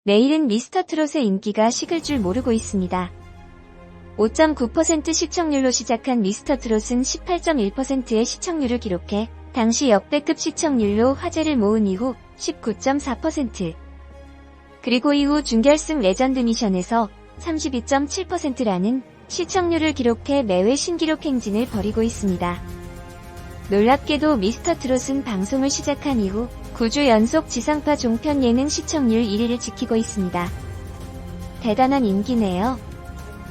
내일은 미스터트롯의 인기가 식을 줄 모르고 있습니다. 5.9% 시청률로 시작한 미스터트롯은 18.1%의 시청률을 기록해 당시 역대급 시청률로 화제를 모은 이후 19.4%, 그리고 이후 준결승 레전드 미션에서 32.7%라는 시청률을 기록해 매회 신기록 행진을 벌이고 있습니다. 놀랍게도 미스터트롯은 방송을 시작한 이후 9주 연속 지상파 종편 예능 시청률 1위를 지키고 있습니다. 대단한 인기네요.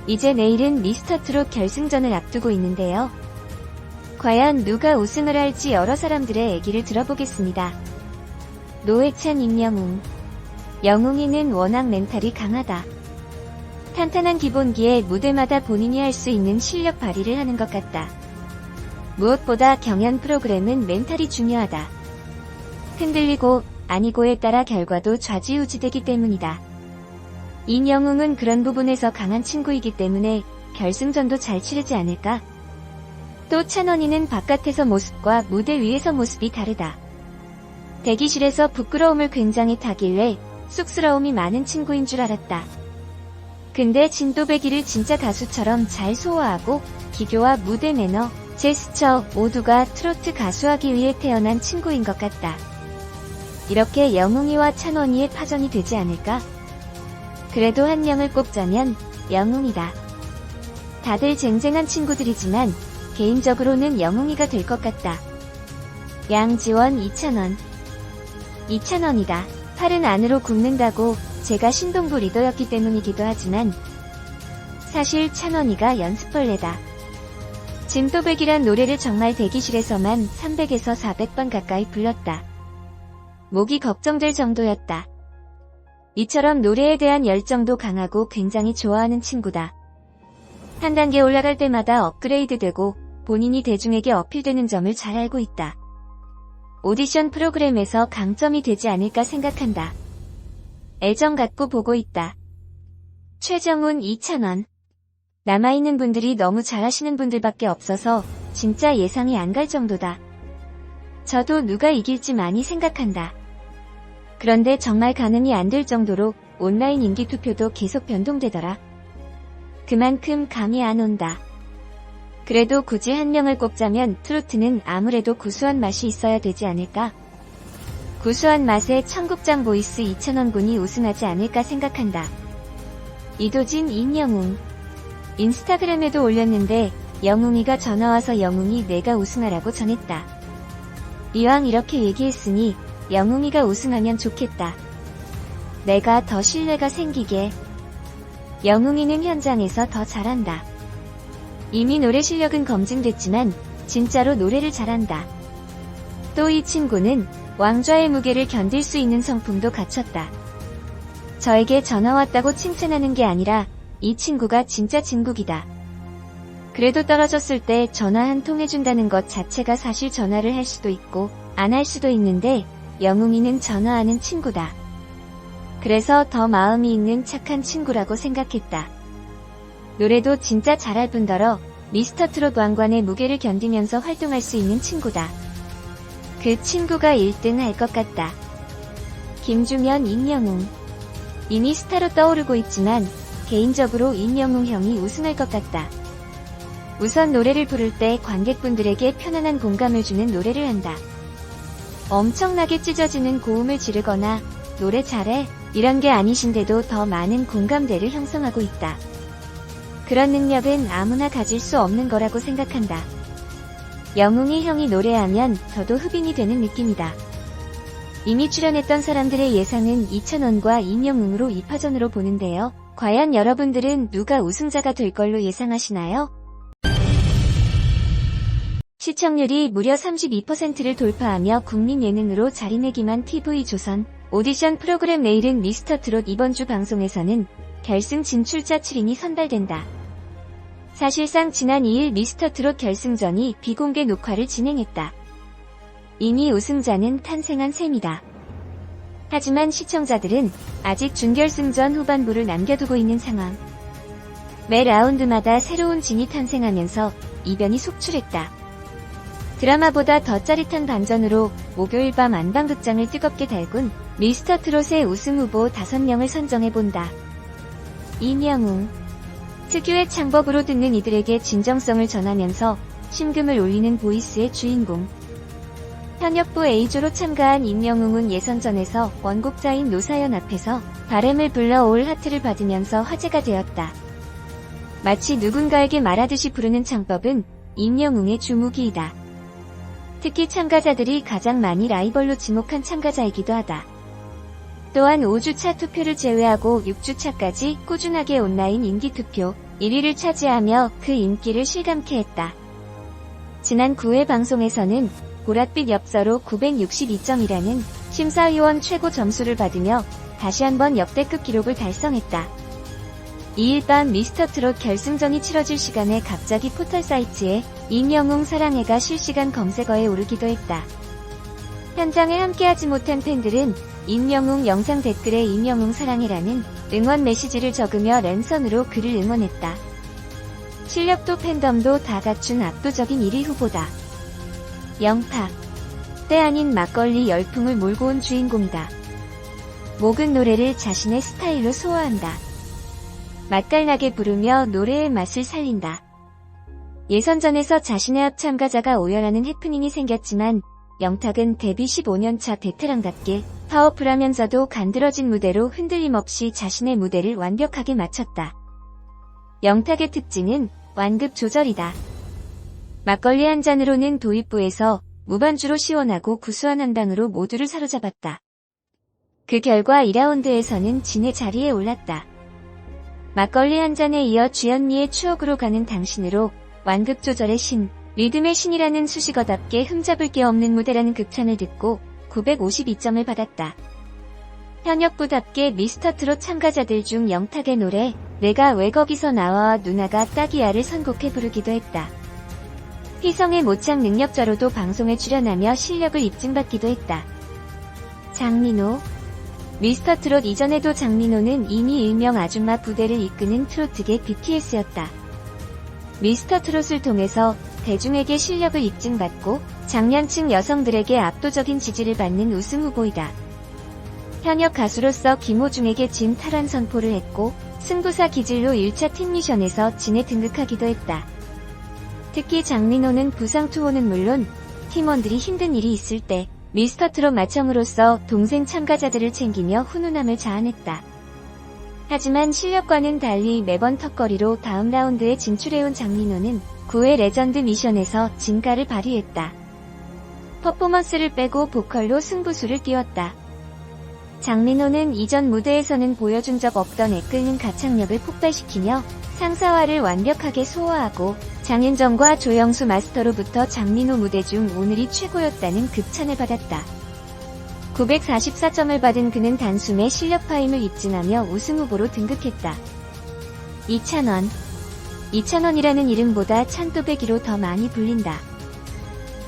이제 내일은 미스터트롯 결승전을 앞두고 있는데요. 과연 누가 우승을 할지 여러 사람들의 얘기를 들어보겠습니다. 노회찬, 임영웅. 영웅이는 워낙 멘탈이 강하다. 탄탄한 기본기에 무대마다 본인이 할 수 있는 실력 발휘를 하는 것 같다. 무엇보다 경연 프로그램은 멘탈이 중요하다. 흔들리고 아니고에 따라 결과도 좌지우지되기 때문이다. 임영웅은 그런 부분에서 강한 친구이기 때문에 결승전도 잘 치르지 않을까? 또 찬원이는 바깥에서 모습과 무대 위에서 모습이 다르다. 대기실에서 부끄러움을 굉장히 타길래 쑥스러움이 많은 친구인 줄 알았다. 근데 진또배기를 진짜 가수처럼 잘 소화하고 기교와 무대 매너, 제스처 모두가 트로트 가수하기 위해 태어난 친구인 것 같다. 이렇게 영웅이와 찬원이의 파전이 되지 않을까? 그래도 한 명을 꼽자면 영웅이다. 다들 쟁쟁한 친구들이지만 개인적으로는 영웅이가 될 것 같다. 양지원, 이찬원. 이찬원이다. 팔은 안으로 굽는다고 제가 신동부 리더였기 때문이기도 하지만 사실 찬원이가 연습벌레다. 진또배기란 노래를 정말 대기실에서만 300에서 400번 가까이 불렀다. 목이 걱정될 정도였다. 이처럼 노래에 대한 열정도 강하고 굉장히 좋아하는 친구다. 한 단계 올라갈 때마다 업그레이드되고 본인이 대중에게 어필되는 점을 잘 알고 있다. 오디션 프로그램에서 강점이 되지 않을까 생각한다. 애정 갖고 보고 있다. 최정훈, 이찬원. 남아있는 분들이 너무 잘하시는 분들밖에 없어서 진짜 예상이 안 갈 정도다. 저도 누가 이길지 많이 생각한다. 그런데 정말 가늠이 안 될 정도로 온라인 인기 투표도 계속 변동되더라. 그만큼 감이 안 온다. 그래도 굳이 한 명을 꼽자면 트로트는 아무래도 구수한 맛이 있어야 되지 않을까? 구수한 맛에 청국장 보이스 이찬원 군이 우승하지 않을까 생각한다. 이도진, 임영웅. 인스타그램에도 올렸는데 영웅이가 전화와서 영웅이 내가 우승하라고 전했다. 이왕 이렇게 얘기했으니 영웅이가 우승하면 좋겠다. 내가 더 신뢰가 생기게. 영웅이는 현장에서 더 잘한다. 이미 노래 실력은 검증됐지만 진짜로 노래를 잘한다. 또 이 친구는 왕좌의 무게를 견딜 수 있는 성품도 갖췄다. 저에게 전화 왔다고 칭찬하는 게 아니라 이 친구가 진짜 진국이다. 그래도 떨어졌을 때 전화 한 통 해준다는 것 자체가 사실 전화를 할 수도 있고 안 할 수도 있는데 영웅이는 전화하는 친구다. 그래서 더 마음이 있는 착한 친구라고 생각했다. 노래도 진짜 잘할 뿐더러 미스터트롯 왕관의 무게를 견디면서 활동할 수 있는 친구다. 그 친구가 1등 할 것 같다. 김주면, 임영웅. 이미 스타로 떠오르고 있지만 개인적으로 임영웅 형이 우승할 것 같다. 우선 노래를 부를 때 관객분들에게 편안한 공감을 주는 노래를 한다. 엄청나게 찢어지는 고음을 지르거나 노래 잘해 이런 게 아니신데도 더 많은 공감대를 형성하고 있다. 그런 능력은 아무나 가질 수 없는 거라고 생각한다. 영웅이 형이 노래하면 저도 흡인이 되는 느낌이다. 이미 출연했던 사람들의 예상은 이찬원과 임영웅으로 2파전으로 보는데요. 과연 여러분들은 누가 우승자가 될 걸로 예상하시나요? 시청률이 무려 32%를 돌파하며 국민 예능으로 자리매김한 TV조선 오디션 프로그램 내일은 미스터트롯 이번 주 방송에서는 결승 진출자 7인이 선발된다. 사실상 지난 2일 미스터트롯 결승전이 비공개 녹화를 진행했다. 이미 우승자는 탄생한 셈이다. 하지만 시청자들은 아직 준결승전 후반부를 남겨두고 있는 상황. 매 라운드마다 새로운 진이 탄생하면서 이변이 속출했다. 드라마보다 더 짜릿한 반전으로 목요일 밤 안방극장을 뜨겁게 달군 미스터트롯의 우승후보 5명을 선정해본다. 임영웅. 특유의 창법으로 듣는 이들에게 진정성을 전하면서 심금을 울리는 보이스의 주인공. 현역부 A조로 참가한 임영웅은 예선전에서 원곡자인 노사연 앞에서 바램을 불러 올 하트를 받으면서 화제가 되었다. 마치 누군가에게 말하듯이 부르는 창법은 임영웅의 주무기이다. 특히 참가자들이 가장 많이 라이벌로 지목한 참가자이기도 하다. 또한 5주차 투표를 제외하고 6주차까지 꾸준하게 온라인 인기투표 1위를 차지하며 그 인기를 실감케 했다. 지난 9회 방송에서는 보랏빛 엽서로 962점이라는 심사위원 최고 점수를 받으며 다시 한번 역대급 기록을 달성했다. 2일 밤 미스터트롯 결승전이 치러질 시간에 갑자기 포털 사이트에 임영웅 사랑해가 실시간 검색어에 오르기도 했다. 현장에 함께하지 못한 팬들은 임영웅 영상 댓글에 임영웅 사랑해라는 응원 메시지를 적으며 랜선으로 그를 응원했다. 실력도 팬덤도 다 갖춘 압도적인 1위 후보다. 영탁. 때 아닌 막걸리 열풍을 몰고 온 주인공이다. 모든 노래를 자신의 스타일로 소화한다. 맛깔나게 부르며 노래의 맛을 살린다. 예선전에서 자신의 앞 참가자가 오열하는 해프닝이 생겼지만 영탁은 데뷔 15년차 베테랑답게 파워풀하면서도 간드러진 무대로 흔들림 없이 자신의 무대를 완벽하게 마쳤다. 영탁의 특징은 완급 조절이다. 막걸리 한 잔으로는 도입부에서 무반주로 시원하고 구수한 한 방으로 모두를 사로잡았다. 그 결과 2라운드에서는 진의 자리에 올랐다. 막걸리 한 잔에 이어 주현미의 추억으로 가는 당신으로 완급 조절의 신, 리듬의 신이라는 수식어답게 흠잡을 게 없는 무대라는 극찬을 듣고 952점을 받았다. 현역부답게 미스터트롯 참가자들 중 영탁의 노래 내가 왜 거기서 나와 누나가 딱이야를 선곡해 부르기도 했다. 희성의 모창 능력자로도 방송에 출연하며 실력을 입증받기도 했다. 장민호. 미스터트롯 이전에도 장민호는 이미 일명 아줌마 부대를 이끄는 트로트계 BTS였다. 미스터트롯을 통해서 대중에게 실력을 입증받고 장년층 여성들에게 압도적인 지지를 받는 우승 후보이다. 현역 가수로서 김호중에게 진 탈환 선포를 했고 승부사 기질로 1차 팀미션에서 진에 등극하기도 했다. 특히 장민호는 부상 투혼은 물론 팀원들이 힘든 일이 있을 때 미스터트롯 마청으로서 동생 참가자들을 챙기며 훈훈함을 자아냈다. 하지만 실력과는 달리 매번 턱걸이로 다음 라운드에 진출해온 장민호는 9회 레전드 미션에서 진가를 발휘했다. 퍼포먼스를 빼고 보컬로 승부수를 띄웠다. 장민호는 이전 무대에서는 보여준 적 없던 애끓는 가창력을 폭발시키며 상사화를 완벽하게 소화하고 장윤정과 조영수 마스터로부터 장민호 무대 중 오늘이 최고였다는 극찬을 받았다. 944점을 받은 그는 단숨에 실력파임을 입증하며 우승 후보로 등극했다. 이찬원. 이찬원이라는 이름보다 찬또배기로 더 많이 불린다.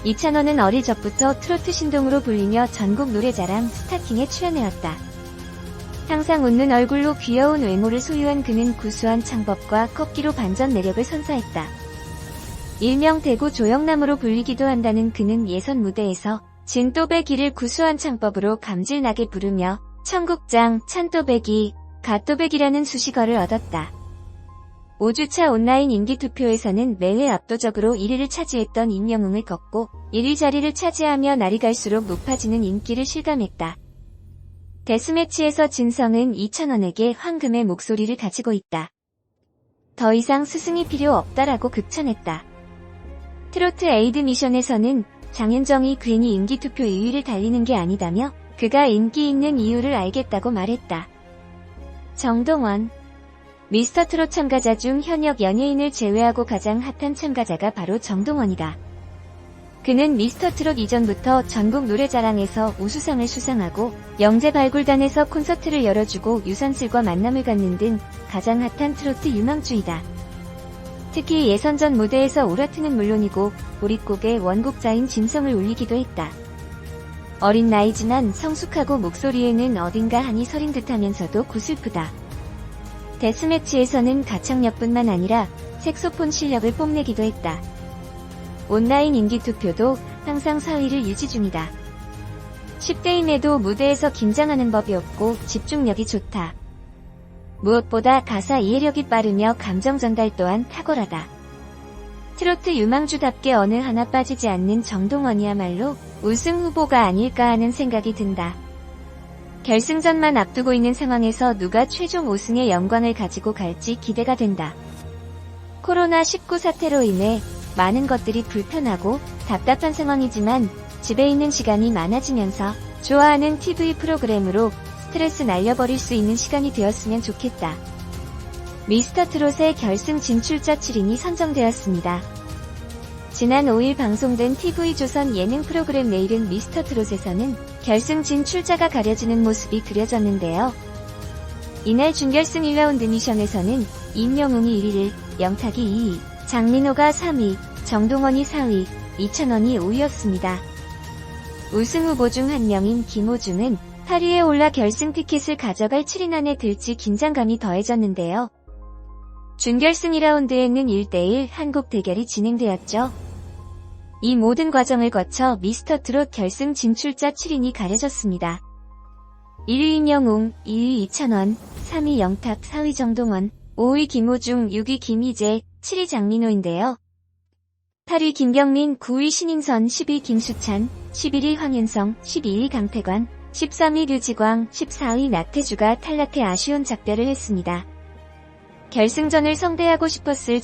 이찬원은 어릴 적부터 트로트 신동으로 불리며 전국 노래자랑 스타킹에 출연해왔다. 항상 웃는 얼굴로 귀여운 외모를 소유한 그는 구수한 창법과 꺾기로 반전 매력을 선사했다. 일명 대구 조영남으로 불리기도 한다는 그는 예선 무대에서 진또배기를 구수한 창법으로 감질나게 부르며 청국장, 찬또배기, 갓또배기라는 수식어를 얻었다. 5주차 온라인 인기투표에서는 매회 압도적으로 1위를 차지했던 임영웅을 꺾고 1위 자리를 차지하며 날이 갈수록 높아지는 인기를 실감했다. 데스매치에서 진성은 이찬원에게 황금의 목소리를 가지고 있다. 더 이상 스승이 필요 없다라고 극찬했다. 트로트 에이드 미션에서는 장윤정이 괜히 인기투표 2위를 달리는 게 아니다며 그가 인기 있는 이유를 알겠다고 말했다. 정동원. 미스터트롯 참가자 중 현역 연예인을 제외하고 가장 핫한 참가자가 바로 정동원이다. 그는 미스터트롯 이전부터 전국 노래자랑에서 우수상을 수상하고 영재발굴단에서 콘서트를 열어주고 유산슬과 만남을 갖는 등 가장 핫한 트로트 유망주이다. 특히 예선전 무대에서 오라트는 물론이고 보릿곡의 원곡자인 진성을 울리기도 했다. 어린 나이지만 성숙하고 목소리에는 어딘가 한이 서린 듯하면서도 구슬프다. 데스매치에서는 가창력뿐만 아니라 색소폰 실력을 뽐내기도 했다. 온라인 인기투표도 항상 4위를 유지 중이다. 10대임에도 무대에서 긴장하는 법이 없고 집중력이 좋다. 무엇보다 가사 이해력이 빠르며 감정 전달 또한 탁월하다. 트로트 유망주답게 어느 하나 빠지지 않는 정동원이야말로 우승 후보가 아닐까 하는 생각이 든다. 결승전만 앞두고 있는 상황에서 누가 최종 우승의 영광을 가지고 갈지 기대가 된다. 코로나19 사태로 인해 많은 것들이 불편하고 답답한 상황이지만 집에 있는 시간이 많아지면서 좋아하는 TV 프로그램으로 스트레스 날려버릴 수 있는 시간이 되었으면 좋겠다. 미스터트롯의 결승 진출자 7인이 선정되었습니다. 지난 5일 방송된 TV조선 예능 프로그램 내일은 미스터트롯에서는 결승 진출자가 가려지는 모습이 그려졌는데요. 이날 준결승 1라운드 미션에서는 임영웅이 1위를, 영탁이 2위, 장민호가 3위, 정동원이 4위, 이찬원이 5위였습니다. 우승 후보 중 한 명인 김호중은 8위에 올라 결승 티켓을 가져갈 7인 안에 들지 긴장감이 더해졌는데요. 준결승 2라운드에는 1대1 한국 대결이 진행되었죠. 이 모든 과정을 거쳐 미스터트롯 결승 진출자 7인이 가려졌습니다. 1위 임영웅, 2위 이찬원, 3위 영탁, 4위 정동원, 5위 김호중, 6위 김희재, 7위 장민호인데요. 8위 김경민, 9위 신인선, 10위 김수찬, 11위 황윤성, 12위 강태관, 13위 류지광, 14위 나태주가 탈락해 아쉬운 작별을 했습니다. 결승전을 성대하고 싶었을